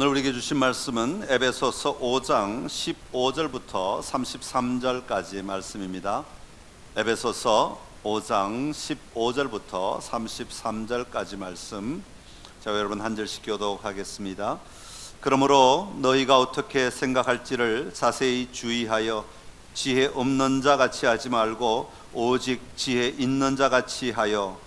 오늘 우리에게 주신 말씀은 에베소서 5장 15절부터 33절까지 말씀입니다. 에베소서 5장 15절부터 33절까지 말씀, 자, 여러분 한 절씩 교독하겠습니다. 그러므로 너희가 어떻게 생각할지를 자세히 주의하여 지혜 없는 자 같이 하지 말고 오직 지혜 있는 자 같이 하여,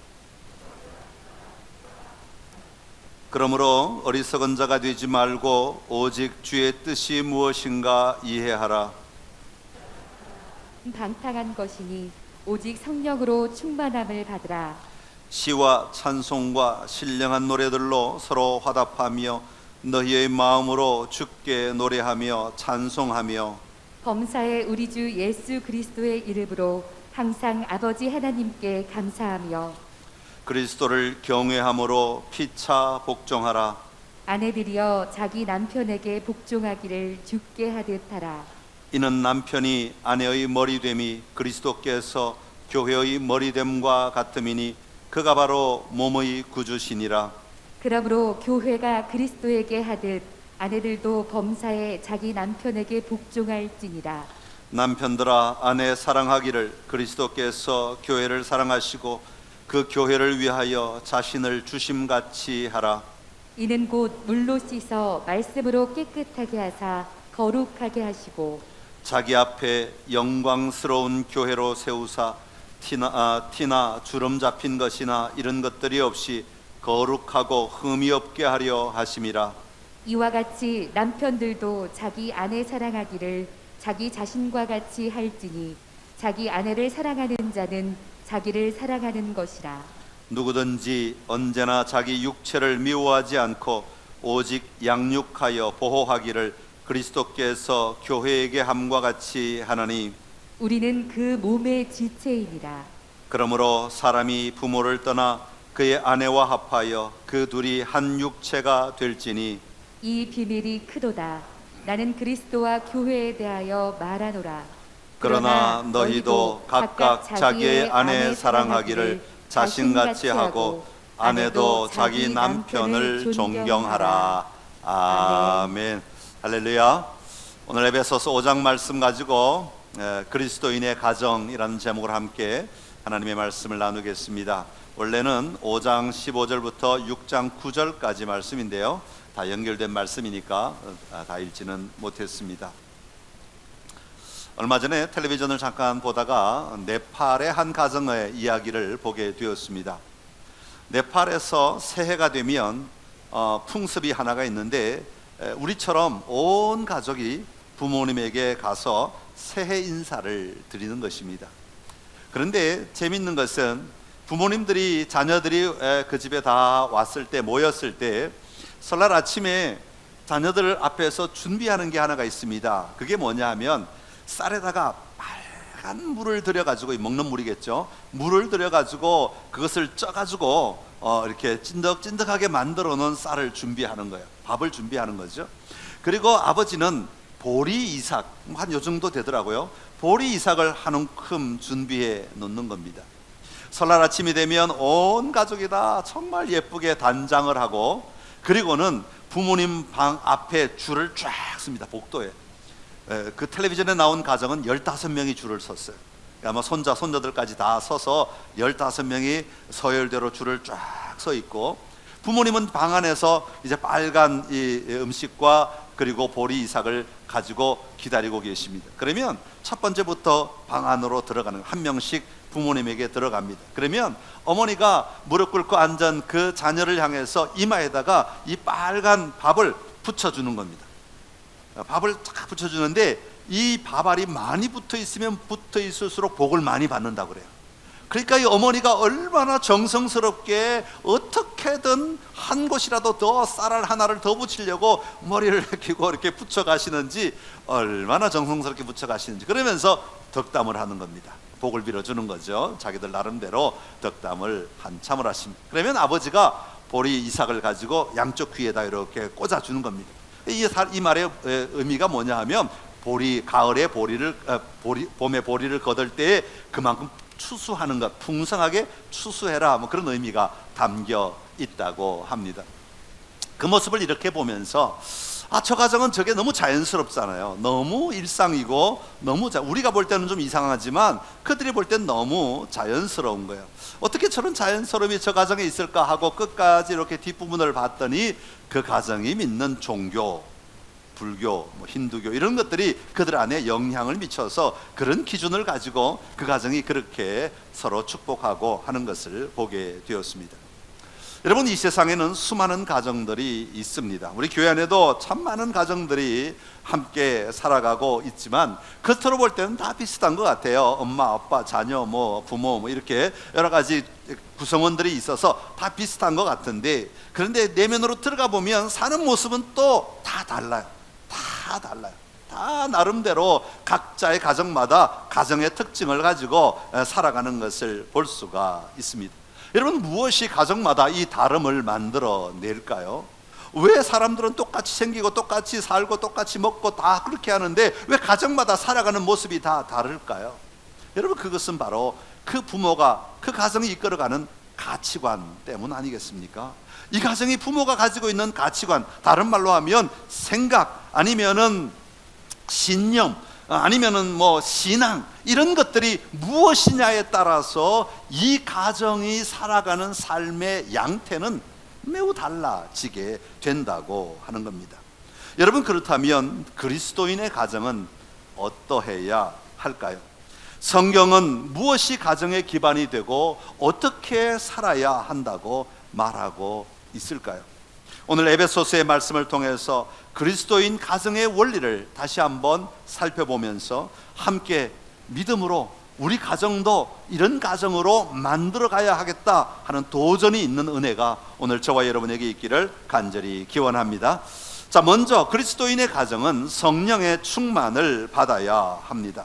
그러므로 어리석은 자가 되지 말고 오직 주의 뜻이 무엇인가 이해하라. 방탕한 것이니 오직 성령으로 충만함을 받으라. 시와 찬송과 신령한 노래들로 서로 화답하며 너희의 마음으로 주께 노래하며 찬송하며 범사의 우리 주 예수 그리스도의 이름으로 항상 아버지 하나님께 감사하며 그리스도를 경외함으로 피차 복종하라. 아내들이여 자기 남편에게 복종하기를 주께 하듯 하라. 이는 남편이 아내의 머리됨이 그리스도께서 교회의 머리됨과 같음이니 그가 바로 몸의 구주시니라. 그러므로 교회가 그리스도에게 하듯 아내들도 범사에 자기 남편에게 복종할지니라. 남편들아 아내 사랑하기를 그리스도께서 교회를 사랑하시고 그 교회를 위하여 자신을 주심같이 하라. 이는 곧 물로 씻어 말씀으로 깨끗하게 하사 거룩하게 하시고 자기 앞에 영광스러운 교회로 세우사 티나 주름 잡힌 것이나 이런 것들이 없이 거룩하고 흠이 없게 하려 하심이라. 이와 같이 남편들도 자기 아내 사랑하기를 자기 자신과 같이 할지니 자기 아내를 사랑하는 자는 자기를 사랑하는 것이라. 누구든지 언제나 자기 육체를 미워하지 않고 오직 양육하여 보호하기를 그리스도께서 교회에게 함과 같이 하나니 우리는 그 몸의 지체이니라. 그러므로 사람이 부모를 떠나 그의 아내와 합하여 그 둘이 한 육체가 될지니 이 비밀이 크도다. 나는 그리스도와 교회에 대하여 말하노라. 그러나 너희도 각각 자기의 아내 사랑하기를 자신같이 하고 아내도 자기 남편을 존경하라. 아멘. 할렐루야. 오늘 에베소서 5장 말씀 가지고 그리스도인의 가정이라는 제목으로 함께 하나님의 말씀을 나누겠습니다. 원래는 5장 15절부터 6장 9절까지 말씀인데요, 다 연결된 말씀이니까 다 읽지는 못했습니다. 얼마 전에 텔레비전을 잠깐 보다가 네팔의 한 가정의 이야기를 보게 되었습니다. 네팔에서 새해가 되면 풍습이 하나가 있는데 우리처럼 온 가족이 부모님에게 가서 새해 인사를 드리는 것입니다. 그런데 재밌는 것은 부모님들이 자녀들이 그 집에 다 왔을 때, 모였을 때 설날 아침에 자녀들 앞에서 준비하는 게 하나가 있습니다. 그게 뭐냐 하면 쌀에다가 빨간 물을 들여가지고, 먹는 물이겠죠, 물을 들여가지고 그것을 쪄가지고 이렇게 찐득찐득하게 만들어 놓은 쌀을 준비하는 거예요. 밥을 준비하는 거죠. 그리고 아버지는 보리 이삭, 한 요 정도 되더라고요. 보리 이삭을 한 움큼 준비해 놓는 겁니다. 설날 아침이 되면 온 가족이 다 정말 예쁘게 단장을 하고, 그리고는 부모님 방 앞에 줄을 쫙 씁니다. 복도에. 그 텔레비전에 나온 가정은 15명이 줄을 섰어요. 아마 손자들까지 다 서서 15명이 서열대로 줄을 쫙 서 있고, 부모님은 방 안에서 이제 빨간 이 음식과 그리고 보리 이삭을 가지고 기다리고 계십니다. 그러면 첫 번째부터 방 안으로 들어가는, 한 명씩 부모님에게 들어갑니다. 그러면 어머니가 무릎 꿇고 앉은 그 자녀를 향해서 이마에다가 이 빨간 밥을 붙여주는 겁니다. 밥을 딱 붙여주는데 이 밥알이 많이 붙어 있으면 붙어 있을수록 복을 많이 받는다고 그래요. 그러니까 이 어머니가 얼마나 정성스럽게 어떻게든 한 곳이라도 더 쌀알 하나를 더 붙이려고 머리를 펴고 이렇게 붙여 가시는지, 얼마나 정성스럽게 붙여 가시는지, 그러면서 덕담을 하는 겁니다. 복을 빌어주는 거죠. 자기들 나름대로 덕담을 한참을 하십니다. 그러면 아버지가 보리 이삭을 가지고 양쪽 귀에다 이렇게 꽂아주는 겁니다. 이 말의 의미가 뭐냐 하면 가을에 봄에 보리를 거둘 때에 그만큼 추수하는 것, 풍성하게 추수해라, 뭐 그런 의미가 담겨 있다고 합니다. 그 모습을 이렇게 보면서 저 가정은 저게 너무 자연스럽잖아요. 너무 일상이고 우리가 볼 때는 좀 이상하지만 그들이 볼 땐 너무 자연스러운 거예요. 어떻게 저런 자연스러움이 저 가정에 있을까 하고 끝까지 이렇게 뒷부분을 봤더니 그 가정이 믿는 종교, 불교, 힌두교 이런 것들이 그들 안에 영향을 미쳐서 그런 기준을 가지고 그 가정이 그렇게 서로 축복하고 하는 것을 보게 되었습니다. 여러분, 이 세상에는 수많은 가정들이 있습니다. 우리 교회 안에도 참 많은 가정들이 함께 살아가고 있지만 겉으로 볼 때는 다 비슷한 것 같아요. 엄마, 아빠, 자녀, 부모 이렇게 여러 가지 구성원들이 있어서 다 비슷한 것 같은데, 그런데 내면으로 들어가 보면 사는 모습은 또 다 달라요. 다 달라요. 다 나름대로 각자의 가정마다 가정의 특징을 가지고 살아가는 것을 볼 수가 있습니다. 여러분, 무엇이 가정마다 이 다름을 만들어 낼까요? 왜 사람들은 똑같이 생기고 똑같이 살고 똑같이 먹고 다 그렇게 하는데 왜 가정마다 살아가는 모습이 다 다를까요? 여러분, 그것은 바로 그 부모가 그 가정이 이끌어가는 가치관 때문 아니겠습니까? 이 가정이 부모가 가지고 있는 가치관, 다른 말로 하면 생각, 아니면은 신념, 아니면은 신앙, 이런 것들이 무엇이냐에 따라서 이 가정이 살아가는 삶의 양태는 매우 달라지게 된다고 하는 겁니다. 여러분, 그렇다면 그리스도인의 가정은 어떠해야 할까요? 성경은 무엇이 가정의 기반이 되고 어떻게 살아야 한다고 말하고 있을까요? 오늘 에베소서의 말씀을 통해서 그리스도인 가정의 원리를 다시 한번 살펴보면서 함께 믿음으로 우리 가정도 이런 가정으로 만들어 가야 하겠다 하는 도전이 있는 은혜가 오늘 저와 여러분에게 있기를 간절히 기원합니다. 자, 먼저 그리스도인의 가정은 성령의 충만을 받아야 합니다.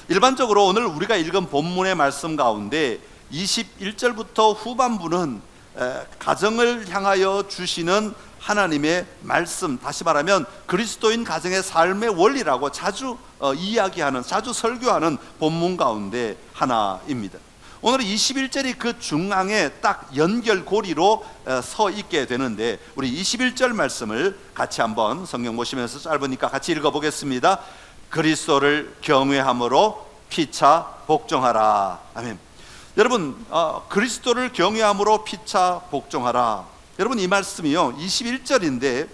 일반적으로 오늘 우리가 읽은 본문의 말씀 가운데 21절부터 후반부는 가정을 향하여 주시는 하나님의 말씀, 다시 말하면 그리스도인 가정의 삶의 원리라고 자주 이야기하는, 자주 설교하는 본문 가운데 하나입니다. 오늘 21절이 그 중앙에 딱 연결고리로 서 있게 되는데, 우리 21절 말씀을 같이 한번 성경 보시면서 짧으니까 같이 읽어보겠습니다. 그리스도를 경외함으로 피차 복종하라. 아멘. 여러분, 그리스도를 경외함으로 피차 복종하라. 여러분, 이 말씀이요 21절인데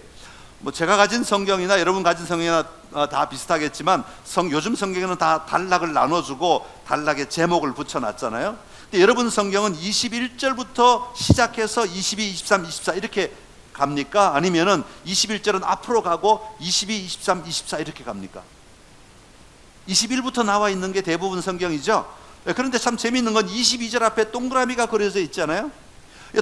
제가 가진 성경이나 여러분 가진 성경이나 다 비슷하겠지만 요즘 성경에는 다 단락을 나눠주고 단락에 제목을 붙여놨잖아요. 근데 여러분 성경은 21절부터 시작해서 22, 23, 24 이렇게 갑니까? 아니면은 21절은 앞으로 가고 22, 23, 24 이렇게 갑니까? 21부터 나와 있는 게 대부분 성경이죠. 그런데 참 재미있는 건 22절 앞에 동그라미가 그려져 있잖아요.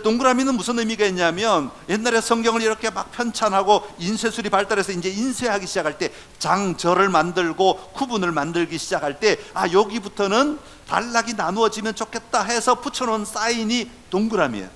동그라미는 무슨 의미가 있냐면, 옛날에 성경을 이렇게 막 편찬하고 인쇄술이 발달해서 이제 인쇄하기 시작할 때, 장절을 만들고 구분을 만들기 시작할 때, 여기부터는 단락이 나누어지면 좋겠다 해서 붙여놓은 사인이 동그라미예요.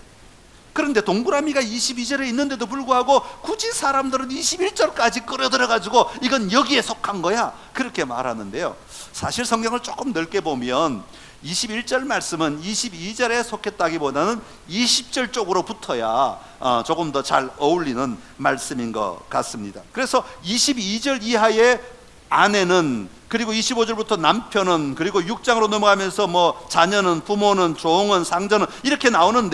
그런데 동그라미가 22절에 있는데도 불구하고 굳이 사람들은 21절까지 끌어들여가지고 이건 여기에 속한 거야 그렇게 말하는데요, 사실 성경을 조금 넓게 보면 21절 말씀은 22절에 속했다기보다는 20절 쪽으로 붙어야 조금 더 잘 어울리는 말씀인 것 같습니다. 그래서 22절 이하의 아내는, 그리고 25절부터 남편은, 그리고 6장으로 넘어가면서 자녀는, 부모는, 종은, 상전은 이렇게 나오는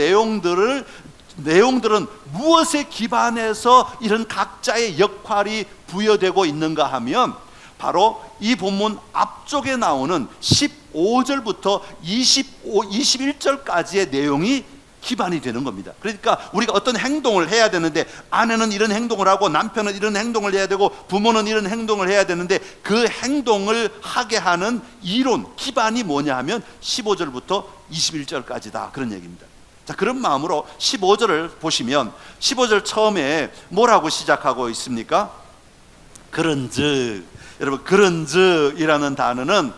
내용들은 무엇에 기반해서 이런 각자의 역할이 부여되고 있는가 하면 바로 이 본문 앞쪽에 나오는 15절부터 21절까지의 내용이 기반이 되는 겁니다. 그러니까 우리가 어떤 행동을 해야 되는데, 아내는 이런 행동을 하고 남편은 이런 행동을 해야 되고 부모는 이런 행동을 해야 되는데, 그 행동을 하게 하는 이론, 기반이 뭐냐 하면 15절부터 21절까지다 그런 얘기입니다. 자, 그런 마음으로 15절을 보시면 15절 처음에 뭐라고 시작하고 있습니까? 그런즉, 여러분, 그런즉이라는 단어는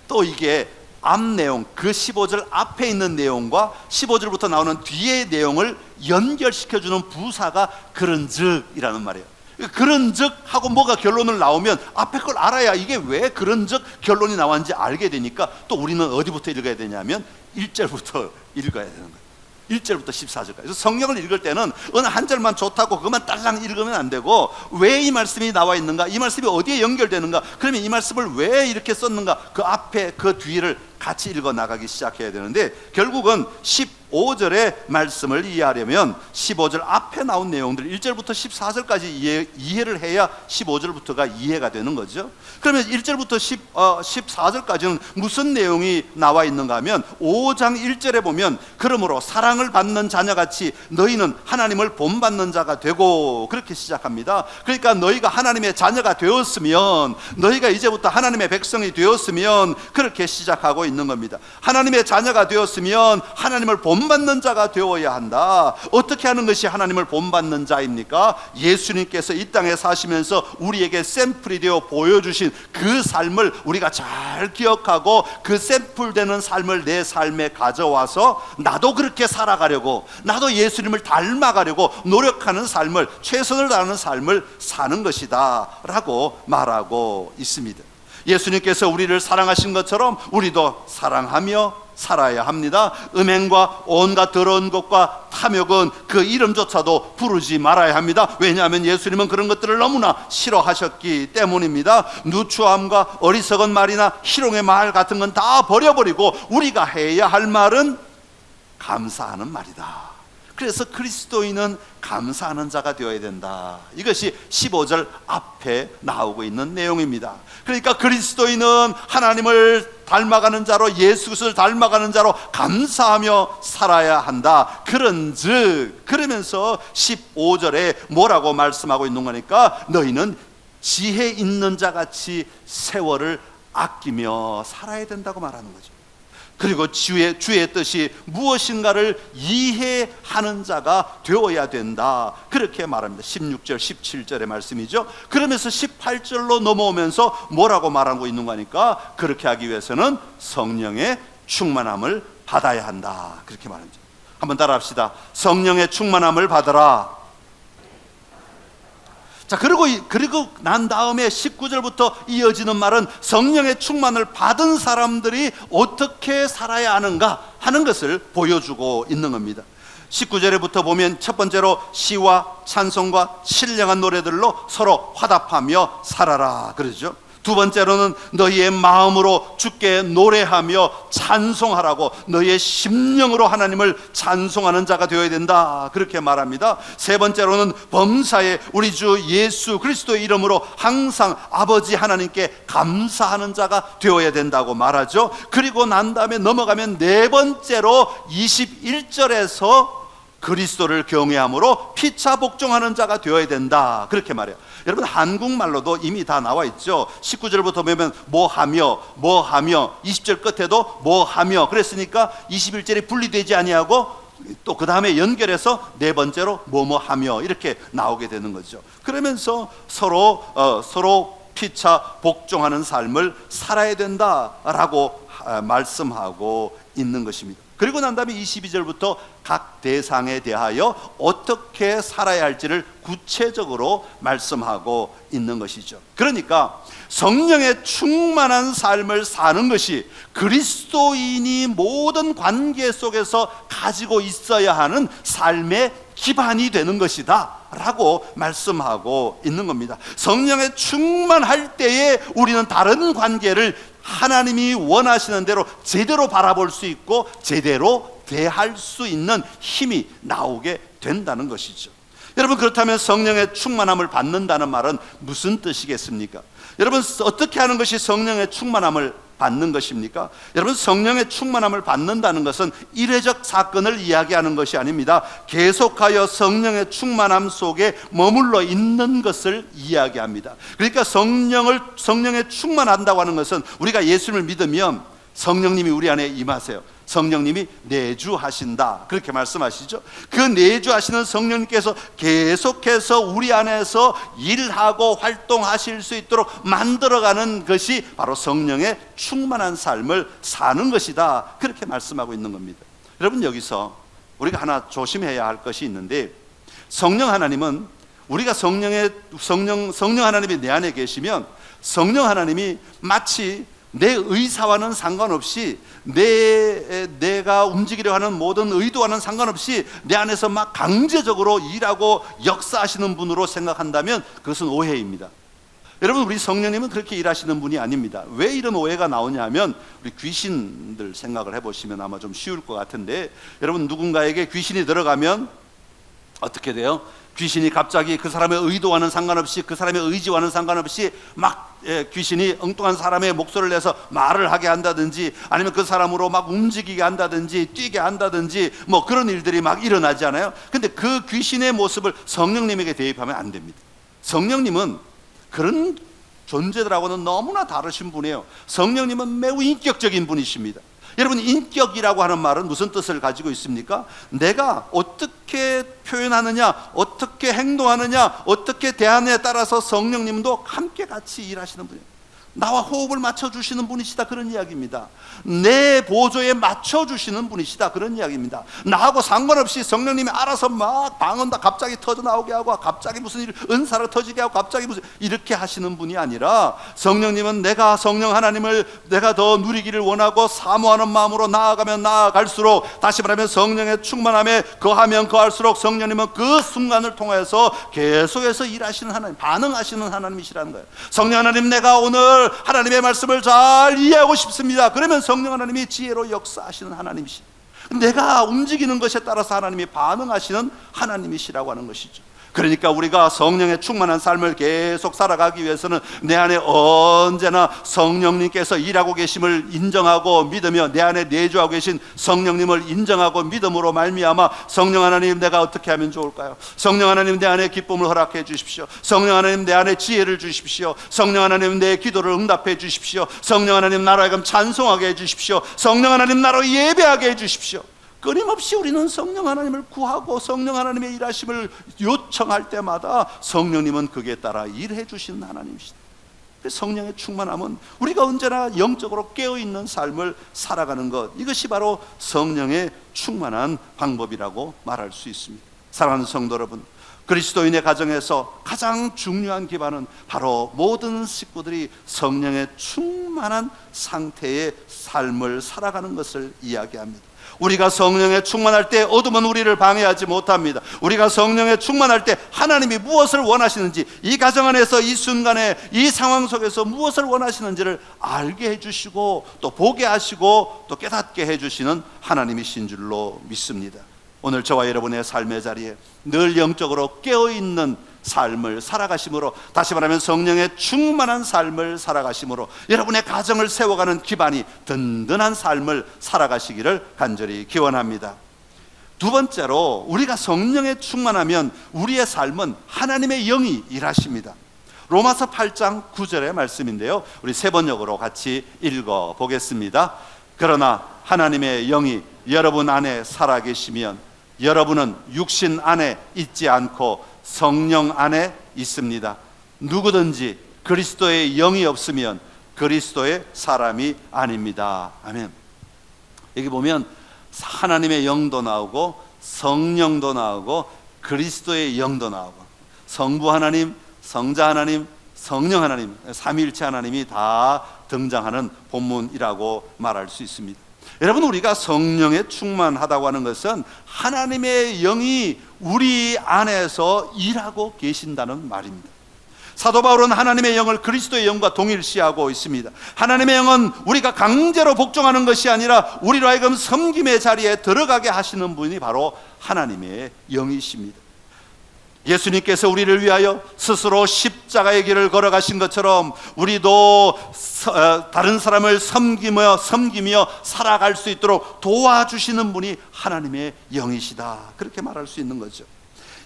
또 이게 앞 내용, 그 15절 앞에 있는 내용과 15절부터 나오는 뒤의 내용을 연결시켜주는 부사가 그런즉이라는 말이에요. 그런즉 하고 뭐가 결론을 나오면 앞에 걸 알아야 이게 왜 그런즉 결론이 나왔는지 알게 되니까 또 우리는 어디부터 읽어야 되냐면 1절부터 읽어야 되는 거예요. 1절부터 14절까지. 그래서 성경을 읽을 때는 어느 한 절만 좋다고 그것만 딸랑 읽으면 안 되고, 왜 이 말씀이 나와 있는가, 이 말씀이 어디에 연결되는가, 그러면 이 말씀을 왜 이렇게 썼는가, 그 앞에 그 뒤를 같이 읽어 나가기 시작해야 되는데, 결국은 15절의 말씀을 이해하려면 15절 앞에 나온 내용들 1절부터 14절까지 이해를 해야 15절부터가 이해가 되는 거죠. 그러면 1절부터 14절까지는 무슨 내용이 나와 있는가 하면, 5장 1절에 보면 그러므로 사랑을 받는 자녀같이 너희는 하나님을 본받는 자가 되고, 그렇게 시작합니다. 그러니까 너희가 하나님의 자녀가 되었으면, 너희가 이제부터 하나님의 백성이 되었으면, 그렇게 시작하고 있는 겁니다. 하나님의 자녀가 되었으면 하나님을 본받는 자가 되어야 한다. 어떻게 하는 것이 하나님을 본받는 자입니까? 예수님께서 이 땅에 사시면서 우리에게 샘플이 되어 보여주신 그 삶을 우리가 잘 기억하고, 그 샘플되는 삶을 내 삶에 가져와서 나도 그렇게 살아가려고, 나도 예수님을 닮아가려고 노력하는 삶을, 최선을 다하는 삶을 사는 것이다 라고 말하고 있습니다. 예수님께서 우리를 사랑하신 것처럼 우리도 사랑하며 살아야 합니다. 음행과 온갖 더러운 것과 탐욕은 그 이름조차도 부르지 말아야 합니다. 왜냐하면 예수님은 그런 것들을 너무나 싫어하셨기 때문입니다. 누추함과 어리석은 말이나 희롱의 말 같은 건 다 버려버리고 우리가 해야 할 말은 감사하는 말이다. 그래서 그리스도인은 감사하는 자가 되어야 된다. 이것이 15절 앞에 나오고 있는 내용입니다. 그러니까 그리스도인은 하나님을 닮아가는 자로, 예수 그리스도를 닮아가는 자로 감사하며 살아야 한다. 그런즉, 그러면서 15절에 뭐라고 말씀하고 있는 거니까, 너희는 지혜 있는 자같이 세월을 아끼며 살아야 된다고 말하는 거죠. 그리고 주의 뜻이 무엇인가를 이해하는 자가 되어야 된다, 그렇게 말합니다. 16절 17절의 말씀이죠. 그러면서 18절로 넘어오면서 뭐라고 말하고 있는 거니까, 그렇게 하기 위해서는 성령의 충만함을 받아야 한다, 그렇게 말합니다. 한번 따라합시다. 성령의 충만함을 받으라. 자, 그리고 난 다음에 19절부터 이어지는 말은 성령의 충만을 받은 사람들이 어떻게 살아야 하는가 하는 것을 보여주고 있는 겁니다. 19절에부터 보면 첫 번째로 시와 찬송과 신령한 노래들로 서로 화답하며 살아라 그러죠. 두 번째로는 너희의 마음으로 주께 노래하며 찬송하라고, 너희의 심령으로 하나님을 찬송하는 자가 되어야 된다, 그렇게 말합니다. 세 번째로는 범사에 우리 주 예수 그리스도의 이름으로 항상 아버지 하나님께 감사하는 자가 되어야 된다고 말하죠. 그리고 난 다음에 넘어가면 네 번째로 21절에서 그리스도를 경외함으로 피차 복종하는 자가 되어야 된다, 그렇게 말해요. 여러분, 한국말로도 이미 다 나와 있죠. 19절부터 보면 뭐하며 20절 끝에도 뭐하며 그랬으니까 21절이 분리되지 아니하고 또 그 다음에 연결해서 네 번째로 뭐하며 이렇게 나오게 되는 거죠. 그러면서 서로 피차 복종하는 삶을 살아야 된다라고 말씀하고 있는 것입니다. 그리고 난 다음에 22절부터 각 대상에 대하여 어떻게 살아야 할지를 구체적으로 말씀하고 있는 것이죠. 그러니까 성령의 충만한 삶을 사는 것이 그리스도인이 모든 관계 속에서 가지고 있어야 하는 삶의 기반이 되는 것이다 라고 말씀하고 있는 겁니다. 성령에 충만할 때에 우리는 다른 관계를 하나님이 원하시는 대로 제대로 바라볼 수 있고 제대로 대할 수 있는 힘이 나오게 된다는 것이죠. 여러분, 그렇다면 성령의 충만함을 받는다는 말은 무슨 뜻이겠습니까? 여러분, 어떻게 하는 것이 성령의 충만함을 받는 것입니까? 여러분, 성령의 충만함을 받는다는 것은 일회적 사건을 이야기하는 것이 아닙니다. 계속하여 성령의 충만함 속에 머물러 있는 것을 이야기합니다. 그러니까 성령에 충만한다고 하는 것은, 우리가 예수님을 믿으면 성령님이 우리 안에 임하세요. 성령님이 내주하신다, 그렇게 말씀하시죠. 그 내주하시는 성령님께서 계속해서 우리 안에서 일하고 활동하실 수 있도록 만들어가는 것이 바로 성령의 충만한 삶을 사는 것이다, 그렇게 말씀하고 있는 겁니다. 여러분, 여기서 우리가 하나 조심해야 할 것이 있는데, 성령 하나님은 우리가 성령 하나님이 내 안에 계시면 성령 하나님이 마치 내 의사와는 상관없이 내가 움직이려 하는 모든 의도와는 상관없이 내 안에서 막 강제적으로 일하고 역사하시는 분으로 생각한다면 그것은 오해입니다. 여러분, 우리 성령님은 그렇게 일하시는 분이 아닙니다. 왜 이런 오해가 나오냐면 우리 귀신들 생각을 해보시면 아마 좀 쉬울 것 같은데, 여러분, 누군가에게 귀신이 들어가면 어떻게 돼요? 귀신이 갑자기 그 사람의 의도와는 상관없이, 그 사람의 의지와는 상관없이 막 귀신이 엉뚱한 사람의 목소리를 내서 말을 하게 한다든지, 아니면 그 사람으로 막 움직이게 한다든지 뛰게 한다든지 뭐 그런 일들이 막 일어나지 않아요? 근데 그 귀신의 모습을 성령님에게 대입하면 안 됩니다. 성령님은 그런 존재들하고는 너무나 다르신 분이에요. 성령님은 매우 인격적인 분이십니다. 여러분, 인격이라고 하는 말은 무슨 뜻을 가지고 있습니까? 내가 어떻게 표현하느냐, 어떻게 행동하느냐, 어떻게 대하느냐에 따라서 성령님도 함께 같이 일하시는 분이에요. 나와 호흡을 맞춰주시는 분이시다, 그런 이야기입니다. 내 보조에 맞춰주시는 분이시다, 그런 이야기입니다. 나하고 상관없이 성령님이 알아서 막 방언다 갑자기 터져나오게 하고, 갑자기 무슨 일 은사를 터지게 하고, 갑자기 무슨 이렇게 하시는 분이 아니라, 성령님은 내가 성령 하나님을 내가 더 누리기를 원하고 사모하는 마음으로 나아가면 나아갈수록, 다시 말하면 성령의 충만함에 거하면 거할수록 성령님은 그 순간을 통해서 계속해서 일하시는 하나님, 반응하시는 하나님이시라는 거예요. 성령 하나님, 내가 오늘 하나님의 말씀을 잘 이해하고 싶습니다. 그러면 성령 하나님이 지혜로 역사하시는 하나님이시죠. 내가 움직이는 것에 따라서 하나님이 반응하시는 하나님이시라고 하는 것이죠. 그러니까 우리가 성령의 충만한 삶을 계속 살아가기 위해서는 내 안에 언제나 성령님께서 일하고 계심을 인정하고 믿으며, 내 안에 내주하고 계신 성령님을 인정하고 믿음으로 말미암아, 성령 하나님, 내가 어떻게 하면 좋을까요? 성령 하나님, 내 안에 기쁨을 허락해 주십시오. 성령 하나님, 내 안에 지혜를 주십시오. 성령 하나님, 내 기도를 응답해 주십시오. 성령 하나님, 나로 하여금 찬송하게 해 주십시오. 성령 하나님, 나로 예배하게 해 주십시오. 끊임없이 우리는 성령 하나님을 구하고 성령 하나님의 일하심을 요청할 때마다 성령님은 거기에 따라 일해 주시는 하나님이시다. 성령의 충만함은 우리가 언제나 영적으로 깨어있는 삶을 살아가는 것, 이것이 바로 성령의 충만한 방법이라고 말할 수 있습니다. 사랑하는 성도 여러분, 그리스도인의 가정에서 가장 중요한 기반은 바로 모든 식구들이 성령의 충만한 상태의 삶을 살아가는 것을 이야기합니다. 우리가 성령에 충만할 때 어둠은 우리를 방해하지 못합니다. 우리가 성령에 충만할 때 하나님이 무엇을 원하시는지, 이 가정 안에서 이 순간에 이 상황 속에서 무엇을 원하시는지를 알게 해주시고 또 보게 하시고 또 깨닫게 해주시는 하나님이신 줄로 믿습니다. 오늘 저와 여러분의 삶의 자리에 늘 영적으로 깨어있는 삶을 살아가심으로, 다시 말하면 성령의 충만한 삶을 살아가심으로 여러분의 가정을 세워가는 기반이 든든한 삶을 살아가시기를 간절히 기원합니다. 두 번째로, 우리가 성령에 충만하면 우리의 삶은 하나님의 영이 일하십니다. 로마서 8장 9절의 말씀인데요, 우리 세 번역으로 같이 읽어 보겠습니다. 그러나 하나님의 영이 여러분 안에 살아계시면 여러분은 육신 안에 있지 않고 성령 안에 있습니다. 누구든지 그리스도의 영이 없으면 그리스도의 사람이 아닙니다. 아멘. 여기 보면 하나님의 영도 나오고 성령도 나오고 그리스도의 영도 나오고, 성부 하나님, 성자 하나님, 성령 하나님, 삼위일체 하나님이 다 등장하는 본문이라고 말할 수 있습니다. 여러분, 우리가 성령에 충만하다고 하는 것은 하나님의 영이 우리 안에서 일하고 계신다는 말입니다. 사도 바울은 하나님의 영을 그리스도의 영과 동일시하고 있습니다. 하나님의 영은 우리가 강제로 복종하는 것이 아니라 우리로 하여금 섬김의 자리에 들어가게 하시는 분이 바로 하나님의 영이십니다. 예수님께서 우리를 위하여 스스로 십자가의 길을 걸어가신 것처럼 우리도 다른 사람을 섬기며 살아갈 수 있도록 도와주시는 분이 하나님의 영이시다, 그렇게 말할 수 있는 거죠.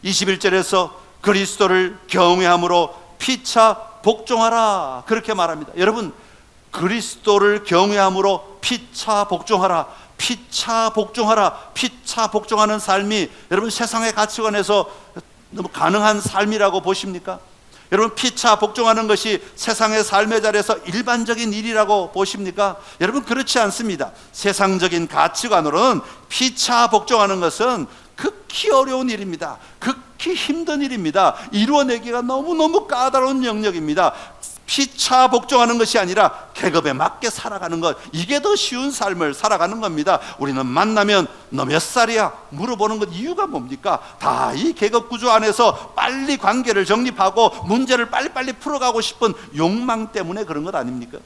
21절에서 그리스도를 경외함으로 피차 복종하라, 그렇게 말합니다. 여러분, 그리스도를 경외함으로 피차 복종하라, 피차 복종하라, 피차 복종하는 삶이 여러분 세상의 가치관에서 너무 가능한 삶이라고 보십니까? 여러분, 피차 복종하는 것이 세상의 삶의 자리에서 일반적인 일이라고 보십니까? 여러분, 그렇지 않습니다. 세상적인 가치관으로는 피차 복종하는 것은 극히 어려운 일입니다. 극히 힘든 일입니다. 이루어내기가 너무너무 까다로운 영역입니다. 피차 복종하는 것이 아니라 계급에 맞게 살아가는 것, 이게 더 쉬운 삶을 살아가는 겁니다. 우리는 만나면 너 몇 살이야? 물어보는 것 이유가 뭡니까? 다 이 계급 구조 안에서 빨리 관계를 정립하고 문제를 빨리빨리 풀어가고 싶은 욕망 때문에 그런 것 아닙니까?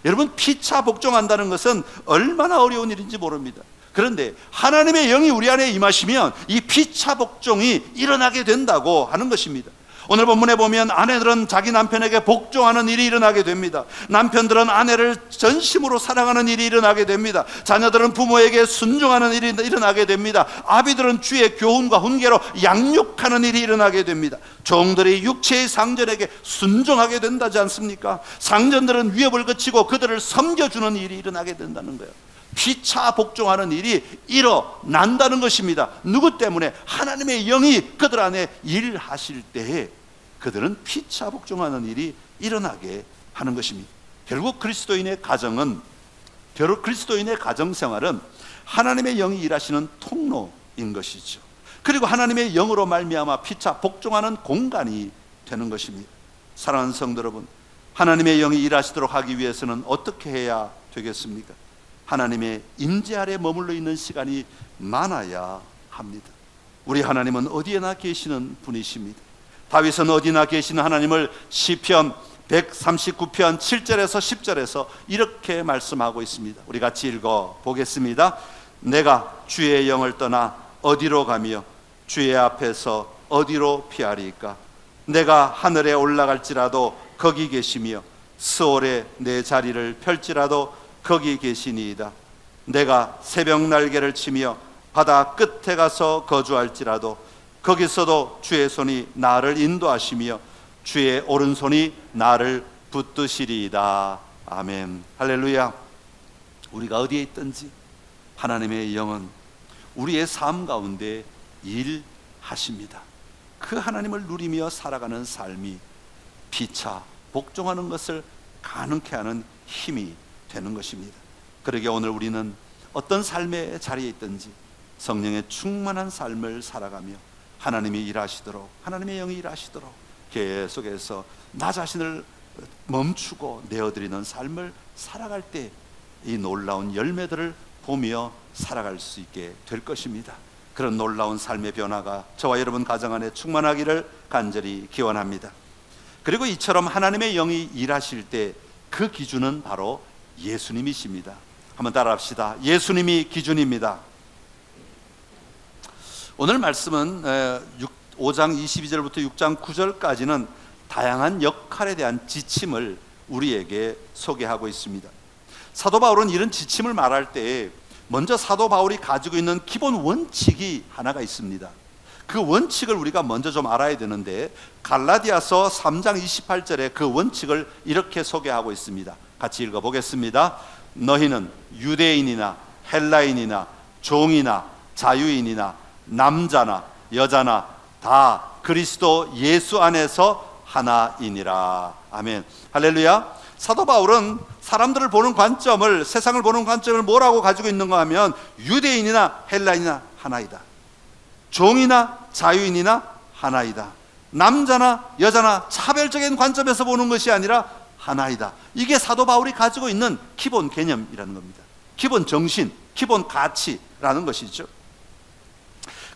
여러분, 피차 복종한다는 것은 얼마나 어려운 일인지 모릅니다. 그런데 하나님의 영이 우리 안에 임하시면 이 피차 복종이 일어나게 된다고 하는 것입니다. 오늘 본문에 보면 아내들은 자기 남편에게 복종하는 일이 일어나게 됩니다. 남편들은 아내를 전심으로 사랑하는 일이 일어나게 됩니다. 자녀들은 부모에게 순종하는 일이 일어나게 됩니다. 아비들은 주의 교훈과 훈계로 양육하는 일이 일어나게 됩니다. 종들이 육체의 상전에게 순종하게 된다지 않습니까? 상전들은 위협을 그치고 그들을 섬겨주는 일이 일어나게 된다는 거예요. 피차 복종하는 일이 일어난다는 것입니다. 누구 때문에? 하나님의 영이 그들 안에 일하실 때에 그들은 피차 복종하는 일이 일어나게 하는 것입니다. 결국 그리스도인의 가정은, 그리스도인의 가정생활은 하나님의 영이 일하시는 통로인 것이죠. 그리고 하나님의 영으로 말미암아 피차 복종하는 공간이 되는 것입니다. 사랑하는 성도 여러분, 하나님의 영이 일하시도록 하기 위해서는 어떻게 해야 되겠습니까? 하나님의 임재 아래 머물러 있는 시간이 많아야 합니다. 우리 하나님은 어디에나 계시는 분이십니다. 다윗은 어디나 계시는 하나님을 시편 139편 7절에서 10절에서 이렇게 말씀하고 있습니다. 우리 같이 읽어 보겠습니다. 내가 주의 영을 떠나 어디로 가며 주의 앞에서 어디로 피하리까? 내가 하늘에 올라갈지라도 거기 계시며 스올에 내 자리를 펼지라도 거기 계시니이다. 내가 새벽 날개를 치며 바다 끝에 가서 거주할지라도 거기서도 주의 손이 나를 인도하시며 주의 오른손이 나를 붙드시리이다. 아멘. 할렐루야. 우리가 어디에 있든지 하나님의 영은 우리의 삶 가운데 일하십니다. 그 하나님을 누리며 살아가는 삶이 피차 복종하는 것을 가능케 하는 힘이 되는 것입니다. 그러게 오늘 우리는 어떤 삶의 자리에 있든지 성령의 충만한 삶을 살아가며 하나님이 일하시도록, 하나님의 영이 일하시도록 계속해서 나 자신을 멈추고 내어드리는 삶을 살아갈 때 이 놀라운 열매들을 보며 살아갈 수 있게 될 것입니다. 그런 놀라운 삶의 변화가 저와 여러분 가정 안에 충만하기를 간절히 기원합니다. 그리고 이처럼 하나님의 영이 일하실 때 그 기준은 바로 예수님이십니다. 한번 따라합시다. 예수님이 기준입니다. 오늘 말씀은 5장 22절부터 6장 9절까지는 다양한 역할에 대한 지침을 우리에게 소개하고 있습니다. 사도 바울은 이런 지침을 말할 때 먼저 사도 바울이 가지고 있는 기본 원칙이 하나가 있습니다. 그 원칙을 우리가 먼저 좀 알아야 되는데, 갈라디아서 3장 28절에 그 원칙을 이렇게 소개하고 있습니다. 같이 읽어보겠습니다. 너희는 유대인이나 헬라인이나 종이나 자유인이나 남자나 여자나 다 그리스도 예수 안에서 하나이니라. 아멘. 할렐루야. 사도 바울은 사람들을 보는 관점을, 세상을 보는 관점을 뭐라고 가지고 있는가 하면 유대인이나 헬라인이나 하나이다. 종이나 자유인이나 하나이다. 남자나 여자나 차별적인 관점에서 보는 것이 아니라 하나이다. 이게 사도 바울이 가지고 있는 기본 개념이라는 겁니다. 기본 정신, 기본 가치라는 것이죠.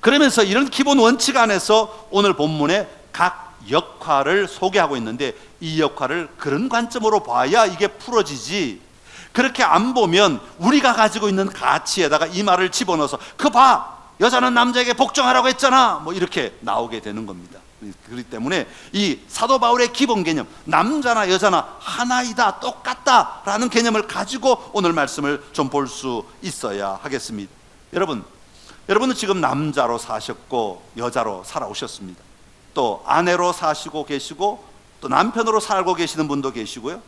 그러면서 이런 기본 원칙 안에서 오늘 본문에 각 역할을 소개하고 있는데, 이 역할을 그런 관점으로 봐야 이게 풀어지지, 그렇게 안 보면 우리가 가지고 있는 가치에다가 이 말을 집어넣어서 그 봐, 여자는 남자에게 복종하라고 했잖아, 뭐 이렇게 나오게 되는 겁니다. 그렇기 때문에 이 사도 바울의 기본 개념, 남자나 여자나 하나이다, 똑같다라는 개념을 가지고 오늘 말씀을 좀 볼 수 있어야 하겠습니다. 여러분은 지금 남자로 사셨고 여자로 살아오셨습니다. 또 아내로 사시고 계시고 또 남편으로 살고 계시는 분도 계시고요,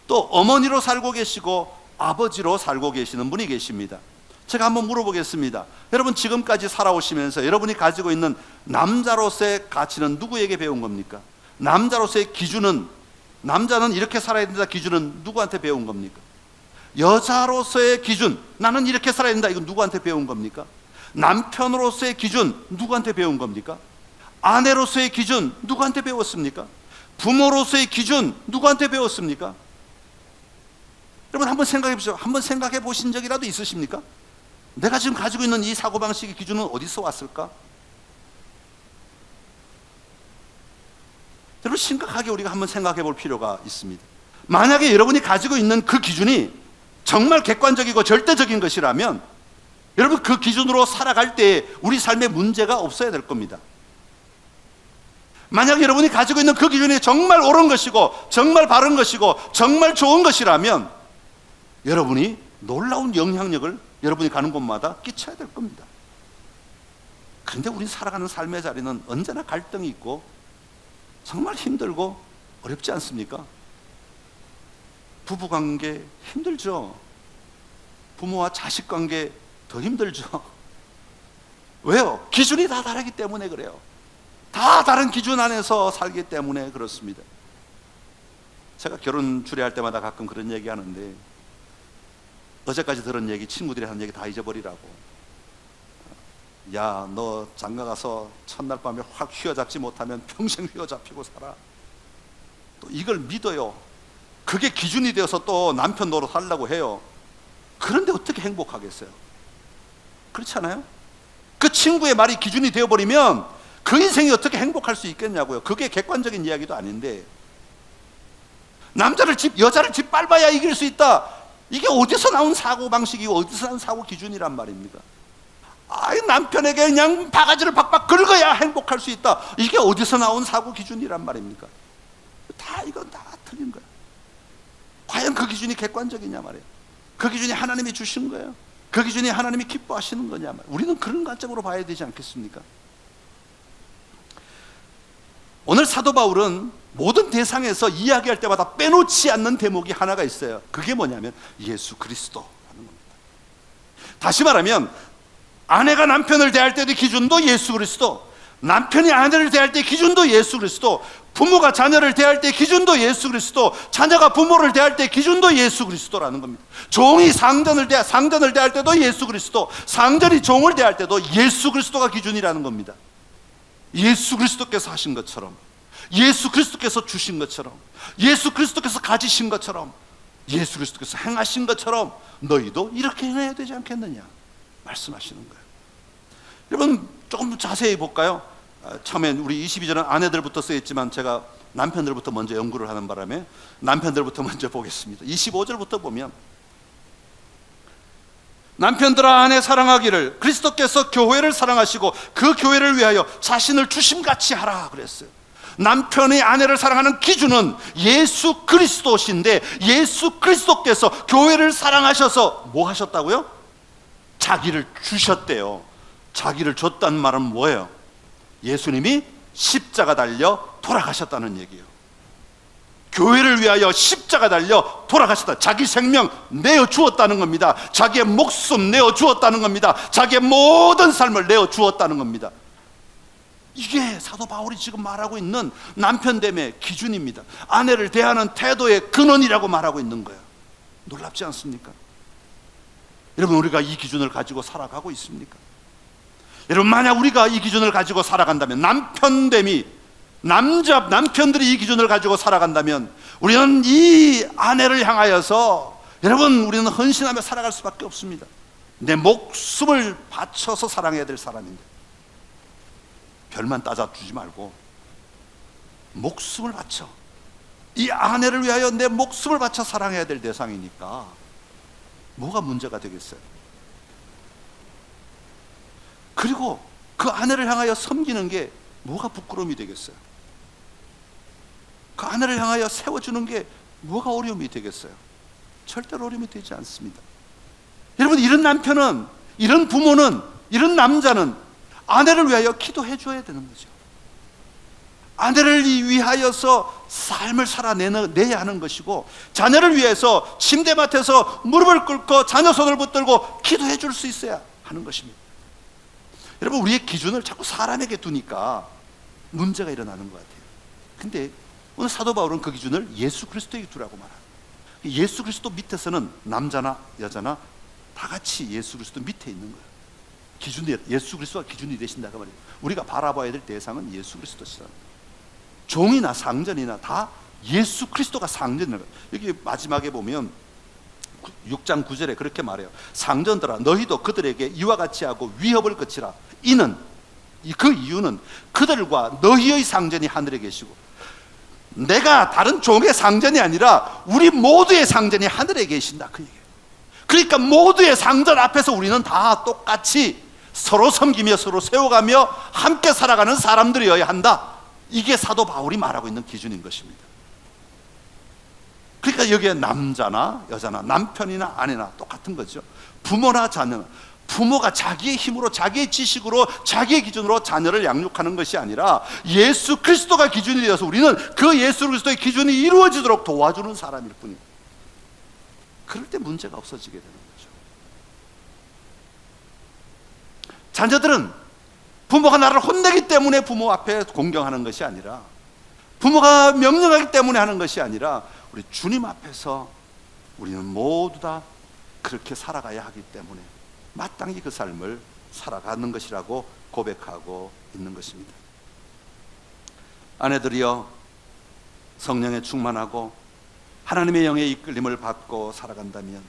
또 어머니로 살고 계시고 아버지로 살고 계시는 분이 계십니다. 제가 한번 물어보겠습니다. 여러분, 지금까지 살아오시면서 여러분이 가지고 있는 남자로서의 가치는 누구에게 배운 겁니까? 남자로서의 기준은, 남자는 이렇게 살아야 된다 기준은 누구한테 배운 겁니까? 여자로서의 기준, 나는 이렇게 살아야 된다, 이건 누구한테 배운 겁니까? 남편으로서의 기준, 누구한테 배운 겁니까? 아내로서의 기준, 누구한테 배웠습니까? 부모로서의 기준 누구한테 배웠습니까? 여러분 한번 생각해 보세요. 한번 생각해 보신 적이라도 있으십니까? 내가 지금 가지고 있는 이 사고방식의 기준은 어디서 왔을까? 여러분 심각하게 우리가 한번 생각해 볼 필요가 있습니다. 만약에 여러분이 가지고 있는 그 기준이 정말 객관적이고 절대적인 것이라면 여러분 그 기준으로 살아갈 때 우리 삶에 문제가 없어야 될 겁니다. 만약 여러분이 가지고 있는 그 기준이 정말 옳은 것이고 정말 바른 것이고 정말 좋은 것이라면 여러분이 놀라운 영향력을 여러분이 가는 곳마다 끼쳐야 될 겁니다. 그런데 우리 살아가는 삶의 자리는 언제나 갈등이 있고 정말 힘들고 어렵지 않습니까? 부부관계 힘들죠. 부모와 자식관계 더 힘들죠. 왜요? 기준이 다 다르기 때문에 그래요. 다 다른 기준 안에서 살기 때문에 그렇습니다. 제가 결혼 주례할 때마다 가끔 그런 얘기 하는데 어제까지 들은 얘기 친구들이 하는 얘기 다 잊어버리라고. 야, 너 장가 가서 첫날 밤에 확 휘어잡지 못하면 평생 휘어잡히고 살아. 또 이걸 믿어요. 그게 기준이 되어서 또 남편 노릇 하려고 해요. 그런데 어떻게 행복하겠어요? 그렇지 않아요? 그 친구의 말이 기준이 되어버리면 그 인생이 어떻게 행복할 수 있겠냐고요. 그게 객관적인 이야기도 아닌데 여자를 짓밟아야 이길 수 있다. 이게 어디서 나온 사고방식이고 어디서 나온 사고 기준이란 말입니까? 남편에게 그냥 바가지를 박박 긁어야 행복할 수 있다. 이게 어디서 나온 사고 기준이란 말입니까? 이건 다 틀린 거야. 과연 그 기준이 객관적이냐 말이에요. 그 기준이 하나님이 주신 거예요. 그 기준이 하나님이 기뻐하시는 거냐 말이에요. 우리는 그런 관점으로 봐야 되지 않겠습니까? 오늘 사도 바울은 모든 대상에서 이야기할 때마다 빼놓지 않는 대목이 하나가 있어요. 그게 뭐냐면 예수 그리스도라는 겁니다. 다시 말하면 아내가 남편을 대할 때의 기준도 예수 그리스도, 남편이 아내를 대할 때 기준도 예수 그리스도, 부모가 자녀를 대할 때 기준도 예수 그리스도, 자녀가 부모를 대할 때 기준도 예수 그리스도라는 겁니다. 종이 상전을 대할 때도 예수 그리스도, 상전이 종을 대할 때도 예수 그리스도가 기준이라는 겁니다. 예수 그리스도께서 하신 것처럼, 예수 그리스도께서 주신 것처럼, 예수 그리스도께서 가지신 것처럼, 예수 그리스도께서 행하신 것처럼 너희도 이렇게 행해야 되지 않겠느냐 말씀하시는 거예요. 여러분 조금 자세히 볼까요? 처음엔 우리 22절은 아내들부터 쓰였지만 제가 남편들부터 먼저 연구를 하는 바람에 남편들부터 먼저 보겠습니다. 25절부터 보면 남편들아 아내 사랑하기를 그리스도께서 교회를 사랑하시고 그 교회를 위하여 자신을 주심같이 하라 그랬어요. 남편이 아내를 사랑하는 기준은 예수 그리스도신데 예수 그리스도께서 교회를 사랑하셔서 뭐 하셨다고요? 자기를 주셨대요. 자기를 줬다는 말은 뭐예요? 예수님이 십자가 달려 돌아가셨다는 얘기예요. 교회를 위하여 십자가 달려 돌아가셨다. 자기 생명 내어 주었다는 겁니다. 자기의 목숨 내어 주었다는 겁니다. 자기의 모든 삶을 내어 주었다는 겁니다. 이게 사도 바울이 지금 말하고 있는 남편됨의 기준입니다. 아내를 대하는 태도의 근원이라고 말하고 있는 거예요. 놀랍지 않습니까? 여러분 우리가 이 기준을 가지고 살아가고 있습니까? 여러분 만약 우리가 이 기준을 가지고 살아간다면 남편들이 이 기준을 가지고 살아간다면 우리는 이 아내를 향하여서 여러분 우리는 헌신하며 살아갈 수밖에 없습니다. 내 목숨을 바쳐서 사랑해야 될 사람인데 별만 따져주지 말고 목숨을 바쳐 이 아내를 위하여 내 목숨을 바쳐 사랑해야 될 대상이니까 뭐가 문제가 되겠어요? 그리고 그 아내를 향하여 섬기는 게 뭐가 부끄러움이 되겠어요? 그 아내를 향하여 세워주는 게 뭐가 어려움이 되겠어요? 절대로 어려움이 되지 않습니다. 여러분 이런 남편은, 이런 부모는, 이런 남자는 아내를 위하여 기도해 줘야 되는 거죠. 아내를 위하여서 삶을 살아내야 하는 것이고 자녀를 위해서 침대맡에서 무릎을 꿇고 자녀 손을 붙들고 기도해 줄 수 있어야 하는 것입니다. 여러분 우리의 기준을 자꾸 사람에게 두니까 문제가 일어나는 것 같아요. 근데 오늘 사도 바울은 그 기준을 예수 그리스도에게 두라고 말합니다. 예수 그리스도 밑에서는 남자나 여자나 다 같이 예수 그리스도 밑에 있는 거예요. 예수 그리스도가 기준이 되신다고 말이에요. 우리가 바라봐야 될 대상은 예수 그리스도시라는 거예요. 종이나 상전이나 다 예수 그리스도가 상전이라는 거예요. 여기 마지막에 보면 6장 9절에 그렇게 말해요. 상전들아 너희도 그들에게 이와 같이 하고 위협을 그치라. 이는 그 이유는 그들과 너희의 상전이 하늘에 계시고 내가 다른 종의 상전이 아니라 우리 모두의 상전이 하늘에 계신다, 그 얘기예요. 그러니까 모두의 상전 앞에서 우리는 다 똑같이 서로 섬기며 서로 세워가며 함께 살아가는 사람들이어야 한다. 이게 사도 바울이 말하고 있는 기준인 것입니다. 그러니까 여기에 남자나 여자나 남편이나 아내나 똑같은 거죠. 부모나 자녀나, 부모가 자기의 힘으로 자기의 지식으로 자기의 기준으로 자녀를 양육하는 것이 아니라 예수 그리스도가 기준이 되어서 우리는 그 예수 그리스도의 기준이 이루어지도록 도와주는 사람일 뿐입니다. 그럴 때 문제가 없어지게 되는 거죠. 자녀들은 부모가 나를 혼내기 때문에 부모 앞에 공경하는 것이 아니라, 부모가 명령하기 때문에 하는 것이 아니라 우리 주님 앞에서 우리는 모두 다 그렇게 살아가야 하기 때문에 마땅히 그 삶을 살아가는 것이라고 고백하고 있는 것입니다. 아내들이여, 성령에 충만하고 하나님의 영의 이끌림을 받고 살아간다면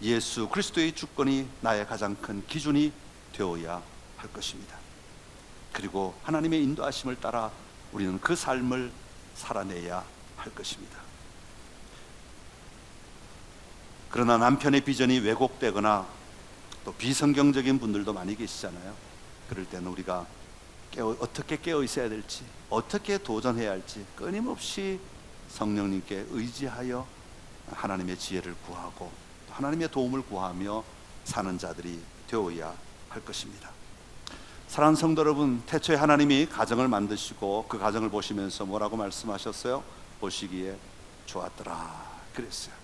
예수 그리스도의 주권이 나의 가장 큰 기준이 되어야 할 것입니다. 그리고 하나님의 인도하심을 따라 우리는 그 삶을 살아내야 할 것입니다. 그러나 남편의 비전이 왜곡되거나 또 비성경적인 분들도 많이 계시잖아요. 그럴 때는 우리가 어떻게 깨어 있어야 될지, 어떻게 도전해야 할지 끊임없이 성령님께 의지하여 하나님의 지혜를 구하고 또 하나님의 도움을 구하며 사는 자들이 되어야 할 것입니다. 사랑하는 성도 여러분, 태초에 하나님이 가정을 만드시고 그 가정을 보시면서 뭐라고 말씀하셨어요? 보시기에 좋았더라 그랬어요.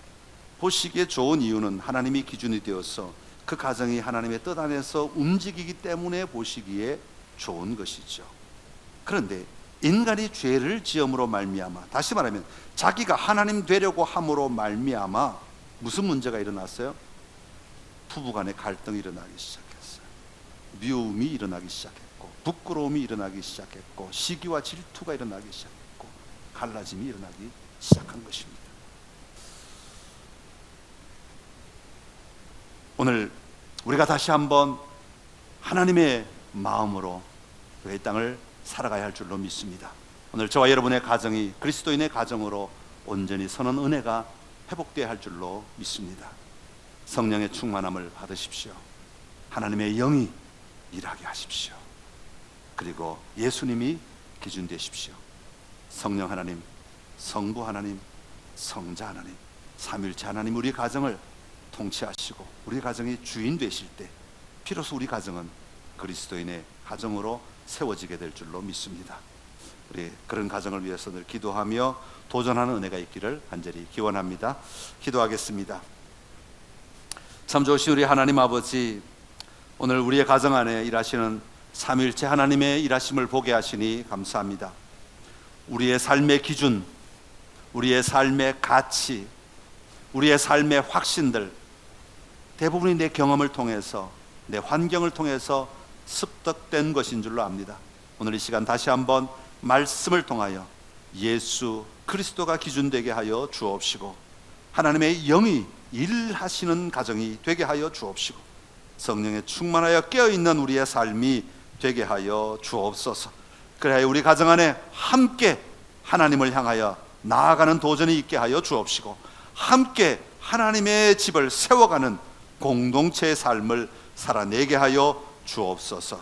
보시기에 좋은 이유는 하나님이 기준이 되어서 그 가정이 하나님의 뜻 안에서 움직이기 때문에 보시기에 좋은 것이죠. 그런데 인간이 죄를 지음으로 말미암아, 다시 말하면 자기가 하나님 되려고 함으로 말미암아 무슨 문제가 일어났어요? 부부간의 갈등이 일어나기 시작했어요. 미움이 일어나기 시작했고, 부끄러움이 일어나기 시작했고, 시기와 질투가 일어나기 시작했고, 갈라짐이 일어나기 시작한 것입니다. 오늘 우리가 다시 한번 하나님의 마음으로 이 땅을 살아가야 할 줄로 믿습니다. 오늘 저와 여러분의 가정이 그리스도인의 가정으로 온전히 서는 은혜가 회복되어야 할 줄로 믿습니다. 성령의 충만함을 받으십시오. 하나님의 영이 일하게 하십시오. 그리고 예수님이 기준 되십시오. 성령 하나님, 성부 하나님, 성자 하나님, 삼위일체 하나님 우리 가정을 통치하시고 우리 가정이 주인 되실 때 비로소 우리 가정은 그리스도인의 가정으로 세워지게 될 줄로 믿습니다. 우리 그런 가정을 위해서 늘 기도하며 도전하는 은혜가 있기를 간절히 기원합니다. 기도하겠습니다. 참 좋으신 우리 하나님 아버지, 오늘 우리의 가정 안에 일하시는 삼위일체 하나님의 일하심을 보게 하시니 감사합니다. 우리의 삶의 기준, 우리의 삶의 가치, 우리의 삶의 확신들 대부분이 내 경험을 통해서, 내 환경을 통해서 습득된 것인 줄로 압니다. 오늘 이 시간 다시 한번 말씀을 통하여 예수 그리스도가 기준되게 하여 주옵시고, 하나님의 영이 일하시는 가정이 되게 하여 주옵시고, 성령에 충만하여 깨어있는 우리의 삶이 되게 하여 주옵소서. 그래야 우리 가정 안에 함께 하나님을 향하여 나아가는 도전이 있게 하여 주옵시고, 함께 하나님의 집을 세워가는 공동체의 삶을 살아내게 하여 주옵소서.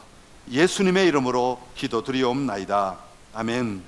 예수님의 이름으로 기도드리옵나이다. 아멘.